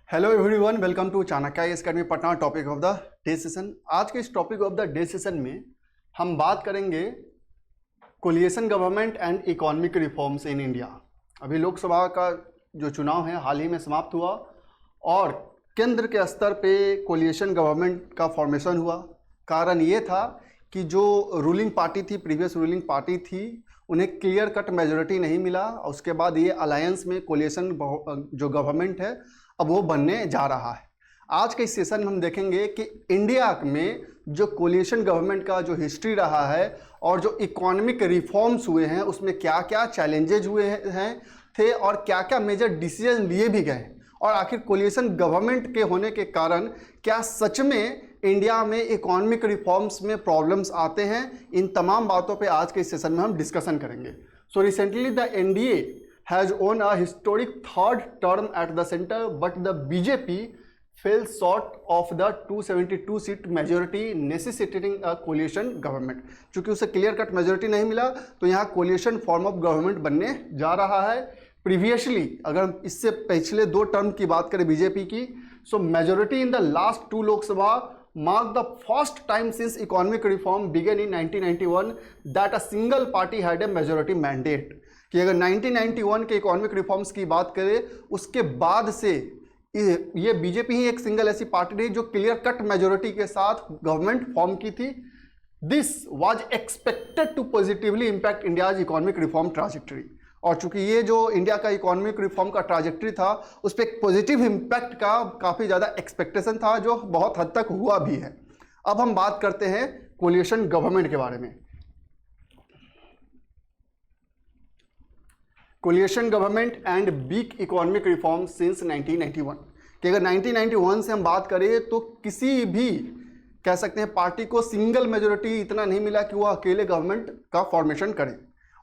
Hello everyone, welcome to Chanakya academy Patna. Topic of the day session. आज के इस topic of the day session में हम बात करेंगे coalition government and economic reforms in India. अभी लोकसभा का जो चुनाव है हाल ही में समाप्त हुआ और केंद्र के स्तर पे कोलिएशन गवर्नमेंट का फॉर्मेशन हुआ। कारण ये था कि जो रूलिंग पार्टी थी, प्रीवियस रूलिंग पार्टी थी, उन्हें क्लियर कट मेजोरिटी नहीं मिला और उसके बाद ये अलायंस में कोलिएशन जो गवर्नमेंट है अब वो बनने जा रहा है। आज के इस सेशन में हम देखेंगे कि इंडिया में जो कोलिएशन गवर्नमेंट का जो हिस्ट्री रहा है और जो इकोनॉमिक रिफॉर्म्स हुए हैं उसमें क्या क्या चैलेंजेज हुए हैं थे और क्या क्या मेजर डिसीजन लिए भी गए और आखिर कोलिएशन गवर्नमेंट के होने के कारण क्या सच में इंडिया में इकोनॉमिक रिफॉर्म्स में प्रॉब्लम्स आते हैं। इन तमाम बातों पे आज के इस सेशन में हम डिस्कशन करेंगे। So recently the NDA has won a historic third term at the center, but the BJP fell short of the 272 seat majority necessitating a coalition government। चूंकि उसे क्लियर कट मेजोरिटी नहीं मिला तो यहाँ coalition form of government बनने जा रहा है। प्रीवियसली अगर हम इससे पिछले 2 टर्म की बात करें बीजेपी की, सो majority in the last 2 Lok Sabha marked the first time since economic reform began in 1991 that a single party had a majority mandate। कि अगर 1991 के इकोनॉमिक रिफॉर्म्स की बात करें उसके बाद से ये बीजेपी ही एक सिंगल ऐसी पार्टी रही जो क्लियर कट मेजोरिटी के साथ गवर्नमेंट फॉर्म की थी। This was expected to positively impact India's economic reform trajectory. और चूंकि ये जो इंडिया का इकोनॉमिक रिफॉर्म का ट्रांजेक्टरी था उस पर एक पॉजिटिव इम्पैक्ट का काफ़ी ज़्यादा एक्सपेक्टेशन था जो बहुत हद तक हुआ भी है। अब हम बात करते हैं कोलिएशन गवर्नमेंट के बारे में। Coalition government and weak economic reform since 1991। कि अगर 1991 से हम बात करें तो किसी भी कह सकते हैं पार्टी को सिंगल मेजोरिटी इतना नहीं मिला कि वो अकेले गवर्नमेंट का फॉर्मेशन करे।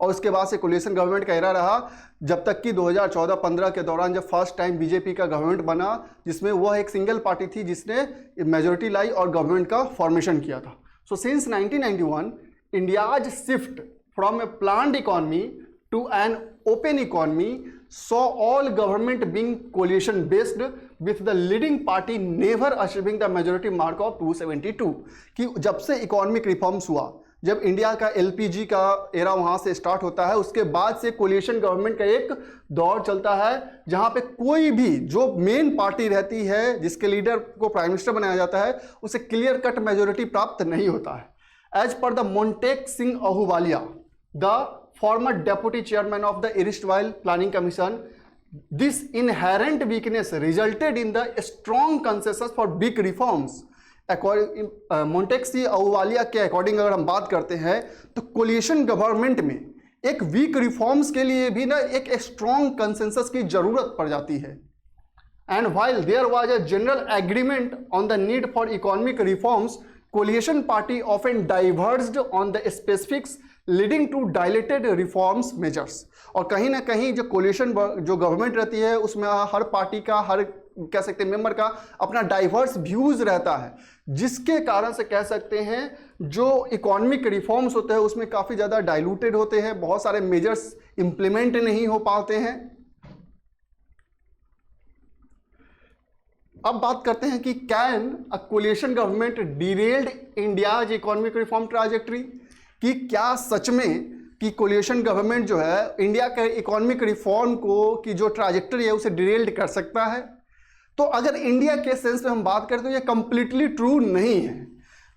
और उसके बाद से कोलिएशन गवर्नमेंट का एरा रहा जब तक कि 2014-15 के दौरान जब फर्स्ट टाइम बीजेपी का गवर्नमेंट बना जिसमें वह एक सिंगल पार्टी थी जिसने मेजोरिटी लाई और गवर्नमेंट का फॉर्मेशन किया था। So since 1991 India's shift from A planned economy to an open economy saw all government being coalition based with the leading party never achieving the majority mark of 272। कि जब से economic reforms हुआ, जब India का LPG का era वहां से start होता है उसके बाद से कोलिएशन गवर्नमेंट का एक दौर चलता है जहां पे कोई भी जो मेन पार्टी रहती है जिसके लीडर को प्राइम मिनिस्टर बनाया जाता है उसे क्लियर कट मेजोरिटी प्राप्त नहीं होता है। As per the Montek Singh Ahluwalia, the former deputy chairman of the erstwhile planning commission, this inherent weakness resulted in the strong consensus for big reforms। Montek Singh Ahluwalia के अकॉर्डिंग अगर हम बात करते हैं तो कोलिएशन गवर्नमेंट में एक वीक रिफॉर्म्स के लिए भी ना एक स्ट्रॉन्ग कंसेंसस की जरूरत पड़ जाती है। And while there was a general agreement on the need for economic reforms, coalition party often diverged on the specifics leading to diluted reforms measures. और कहीं ना कहीं जो कोलिएशन जो गवर्नमेंट रहती है उसमें हर पार्टी का, हर कह सकते हैं मेंबर का अपना डाइवर्स व्यूज रहता है जिसके कारण से कह सकते हैं जो इकोनॉमिक रिफॉर्म्स होते हैं उसमें काफ़ी ज़्यादा डाइल्यूटेड होते हैं, बहुत सारे मेजर्स इंप्लीमेंट नहीं हो पाते हैं। अब बात करते हैं कि can a coalition government derailed India's economic reform trajectory. कि क्या सच में कि कोलिएशन गवर्नमेंट जो है इंडिया के इकोनॉमिक रिफॉर्म को की जो ट्रांजेक्टरी है उसे डिरेल्ड कर सकता है। तो अगर इंडिया के सेंस में हम बात करें तो ये कंप्लीटली ट्रू नहीं है।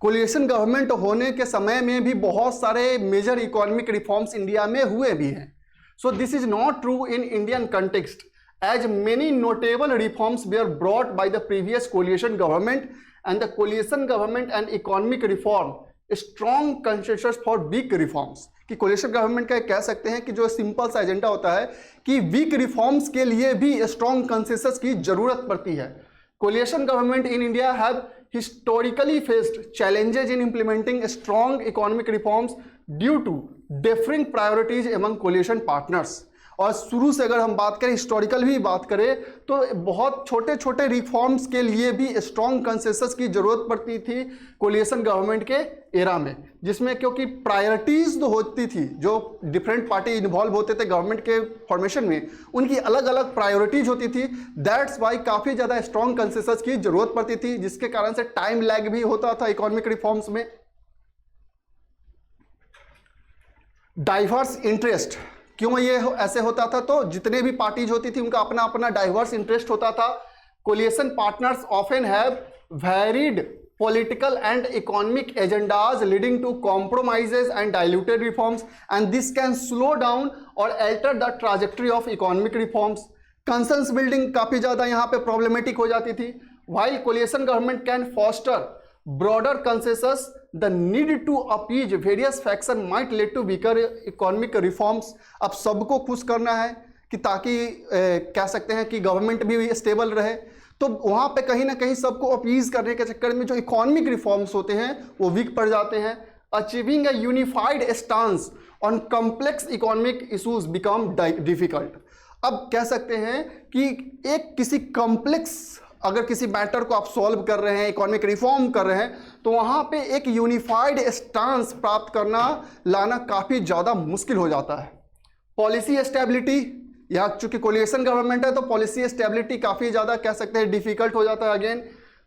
कोलिएशन गवर्नमेंट होने के समय में भी बहुत सारे मेजर इकोनॉमिक रिफॉर्म्स इंडिया में हुए भी हैं। So this is not true in Indian context as many notable reforms were brought by the previous coalition government and the coalition government and economic reform strong consensus for big reforms। कि coalition government का कह सकते हैं कि जो simple सा agenda होता है कि वीक रिफॉर्म्स के लिए भी स्ट्रॉन्ग कंसेंसस की जरूरत पड़ती है। Coalition government in India have historically faced challenges in implementing strong economic reforms due to differing priorities among coalition partners। और शुरू से अगर हम बात करें, हिस्टोरिकल भी बात करें, तो बहुत छोटे छोटे रिफॉर्म्स के लिए भी स्ट्रॉन्ग कंसेंसस की जरूरत पड़ती थी कोलिएशन गवर्नमेंट के एरा में, जिसमें क्योंकि प्रायोरिटीज तो होती थी, जो डिफरेंट पार्टी इन्वॉल्व होते थे गवर्नमेंट के फॉर्मेशन में, उनकी अलग अलग प्रायोरिटीज होती थी। दैट्स वाई काफ़ी ज़्यादा स्ट्रॉन्ग कंसेंसस की जरूरत पड़ती थी, जिसके कारण से टाइम लैग भी होता था इकोनॉमिक रिफॉर्म्स में। डाइवर्स इंटरेस्ट, क्यों ये ऐसे होता था? तो जितने भी पार्टीज होती थी उनका अपना अपना डाइवर्स इंटरेस्ट होता था। Coalition partners often have varied political and economic agendas leading to compromises and diluted reforms, and this can slow down or alter the trajectory of economic reforms. Consensus building काफी ज्यादा यहाँ पे problematic हो जाती थी. While coalition government can foster broader consensus, the need to appease various factions might lead to weaker economic reforms. अब सबको खुश करना है कि ताकि कह सकते हैं कि गवर्नमेंट भी स्टेबल रहे, तो वहाँ पे कहीं ना कहीं सबको अपीज करने के चक्कर में जो इकोनॉमिक रिफॉर्म्स होते हैं वो वीक पड़ जाते हैं. Achieving a unified stance on complex economic issues become difficult. अब कह सकते हैं कि एक किसी कॉम्प्लेक्स अगर किसी मैटर को आप सॉल्व कर रहे हैं, इकोनॉमिक रिफॉर्म कर रहे हैं, तो वहाँ पे एक यूनिफाइड स्टांस प्राप्त करना लाना काफ़ी ज़्यादा मुश्किल हो जाता है. पॉलिसी स्टेबिलिटी, यहाँ चूंकि कोलिएशन गवर्नमेंट है तो पॉलिसी स्टेबिलिटी काफ़ी ज़्यादा कह सकते हैं डिफिकल्ट हो जाता है. Again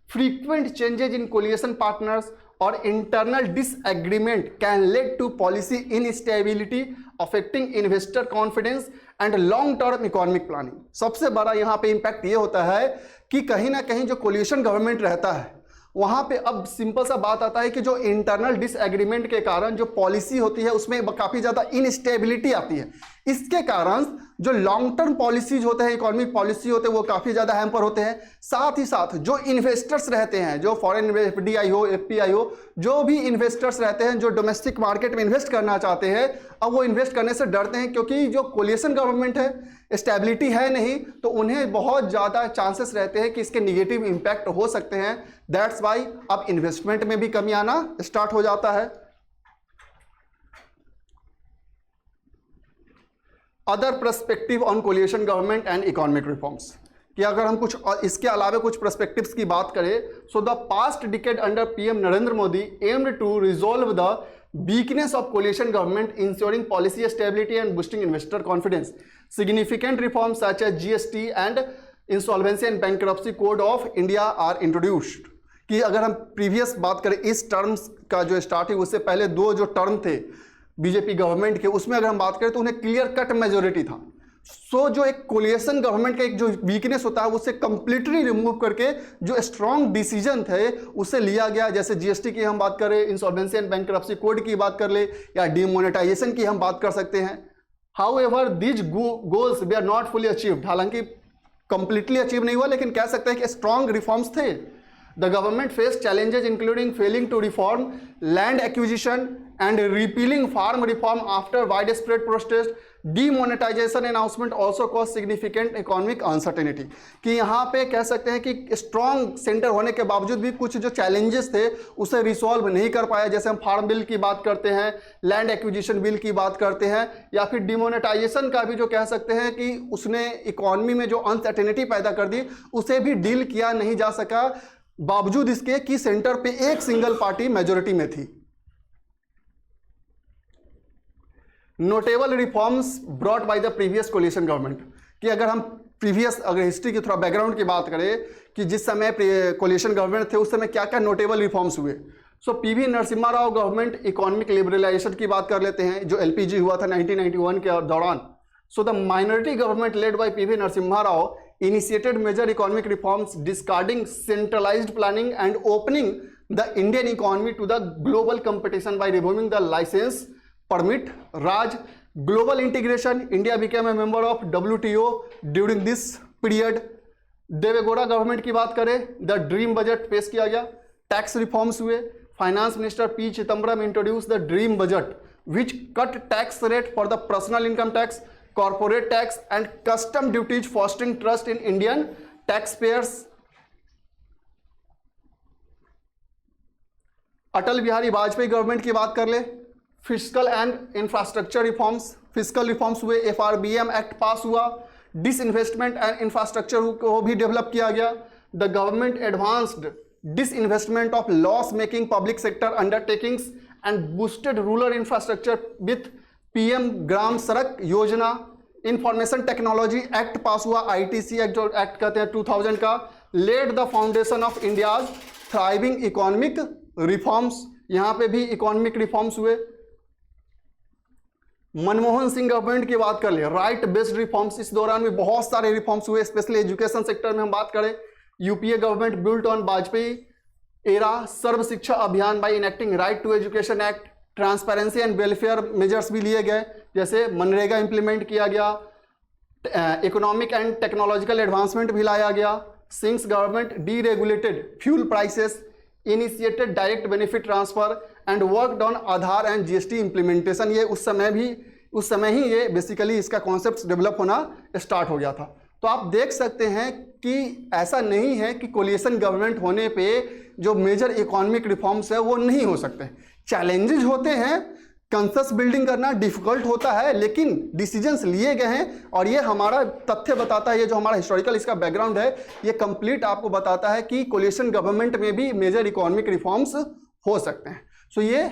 frequent changes in coalition partners और internal disagreement can lead to policy instability affecting investor confidence and long term economic planning. सबसे बड़ा यहाँ पे इम्पैक्ट ये होता है कि कहीं ना कहीं जो कोलिएशन गवर्नमेंट रहता है वहाँ पे अब सिंपल सा बात आता है कि जो इंटरनल डिसएग्रीमेंट के कारण जो पॉलिसी होती है उसमें काफ़ी ज़्यादा इनस्टेबिलिटी आती है. इसके कारण जो लॉन्ग टर्म पॉलिसीज होते हैं, इकोनॉमिक पॉलिसी होते हैं, वो काफ़ी ज़्यादा हैम्पर होते हैं. साथ ही साथ जो इन्वेस्टर्स रहते हैं, जो फॉरेन FDI हो, FPI हो, जो भी इन्वेस्टर्स रहते हैं जो डोमेस्टिक मार्केट में इन्वेस्ट करना चाहते हैं, अब वो इन्वेस्ट करने से डरते हैं क्योंकि जो कोलिएशन गवर्नमेंट है, स्टेबिलिटी है नहीं, तो उन्हें बहुत ज़्यादा चांसेस रहते हैं कि इसके निगेटिव इम्पैक्ट हो सकते हैं. दैट्स वाई अब इन्वेस्टमेंट में भी कमी आना स्टार्ट हो जाता है. Other perspective on coalition government and economic reforms, कि अगर हम कुछ इसके अलावा कुछ पर्सपेक्टिव्स की बात करें, so the past decade under PM Narendra Modi aimed to resolve the weakness of coalition government, ensuring policy stability and boosting investor confidence. Significant reforms such as GST and Insolvency and Bankruptcy Code of India are introduced. कि अगर हम previous बात करें इस terms का जो start है उससे पहले दो जो टर्म थे बीजेपी गवर्नमेंट के, उसमें अगर हम बात करें तो उन्हें क्लियर कट मेजोरिटी था. सो जो एक कोलिएशन गवर्नमेंट का एक जो वीकनेस होता है उसे कंप्लीटली रिमूव करके जो स्ट्रॉन्ग डिसीजन थे उसे लिया गया. जैसे GST की हम बात करें, इंसॉल्वेंसी एंड बैंकरप्सी कोड की बात कर ले, या डीमोनेटाइजेशन की हम बात कर सकते हैं. However these goals way are not fully achieved. हालांकि कंप्लीटली अचीव नहीं हुआ, लेकिन कह सकते हैं कि स्ट्रॉन्ग रिफॉर्म्स थे. The government faced challenges including failing to reform land acquisition and repealing farm reform after widespread protest. Demonetization announcement also caused significant economic uncertainty. कि यहाँ पे कह सकते हैं कि स्ट्रॉन्ग सेंटर होने के बावजूद भी कुछ जो चैलेंजेस थे उसे रिसॉल्व नहीं कर पाया. जैसे हम फार्म बिल की बात करते हैं, लैंड एक्विजिशन बिल की बात करते हैं, या फिर डिमोनेटाइजेशन का भी जो कह सकते हैं कि उसने इकोनॉमी में जो अनसर्टेनिटी पैदा कर दी उसे भी डील किया नहीं जा सका, बावजूद इसके कि सेंटर पे एक सिंगल पार्टी मेजोरिटी में थी. Notable reforms brought by the previous coalition government, कि अगर हम प्रीवियस अगर हिस्ट्री की थोड़ा बैकग्राउंड की बात करें कि जिस समय कोलिएशन गवर्नमेंट थे उस समय क्या क्या नोटेबल रिफॉर्म्स हुए. So PV Narasimha Rao government economic liberalization की बात कर लेते हैं, जो LPG हुआ था 1991 के दौरान. So the minority government led by PV Narasimha Rao initiated major economic reforms, discarding centralized planning and opening the Indian economy to the global competition by removing the license permit Raj. Global integration, India became a member of WTO during this period. Deve Gowda government की बात करें, the dream budget पेश किया गया. Tax reforms हुए. Finance minister P Chidambaram introduce the dream budget which cut tax rate for the personal income tax, corporate tax and custom duties, fostering trust in Indian taxpayers. Atal Bihari Vajpayee government की बात कर ले, fiscal and infrastructure reforms, physical reforms हुए, FRBM act पास हुआ, disinvestment and infrastructure को भी develop किया गया, the government advanced disinvestment of loss making public sector undertakings and boosted rural infrastructure with PM ग्राम सड़क योजना, इंफॉर्मेशन टेक्नोलॉजी एक्ट पास हुआ, ITC act जो एक्ट कहते हैं 2000 का, led the foundation of India's thriving economic reforms, यहां पे भी इकोनॉमिक रिफॉर्म्स हुए। मनमोहन सिंह गवर्नमेंट की बात कर ले, राइट बेस्ड रिफॉर्म्स, इस दौरान में बहुत सारे रिफॉर्म्स हुए, स्पेशली एजुकेशन सेक्टर में हम बात करें, UPA government built on Vajpayee era Sarva Shiksha Abhiyan by enacting right to education act, transparency and welfare measures भी लिए गए, जैसे मनरेगा इंप्लीमेंट किया गया, इकोनॉमिक एंड टेक्नोलॉजिकल एडवांसमेंट भी लाया गया, sings government deregulated fuel prices, initiated direct benefit transfer and worked on Aadhaar and GST implementation. ये उस समय ही ये बेसिकली इसका कॉन्सेप्ट डेवलप होना स्टार्ट हो गया था। तो आप देख सकते हैं कि ऐसा नहीं है कि कोलिएशन गवर्नमेंट होने पे जो मेजर इकोनॉमिक रिफॉर्म्स है वो नहीं हो सकते, चैलेंजेस होते हैं, कंसेंसस बिल्डिंग करना डिफिकल्ट होता है, लेकिन डिसीजंस लिए गए हैं और ये हमारा तथ्य बताता है, ये जो हमारा हिस्टोरिकल इसका बैकग्राउंड है ये कंप्लीट आपको बताता है कि कोलिएशन गवर्नमेंट में भी मेजर इकोनॉमिक रिफॉर्म्स हो सकते हैं। सो ये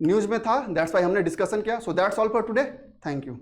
न्यूज़ में था, दैट्स वाई हमने डिस्कशन किया। So that's all for today, thank you.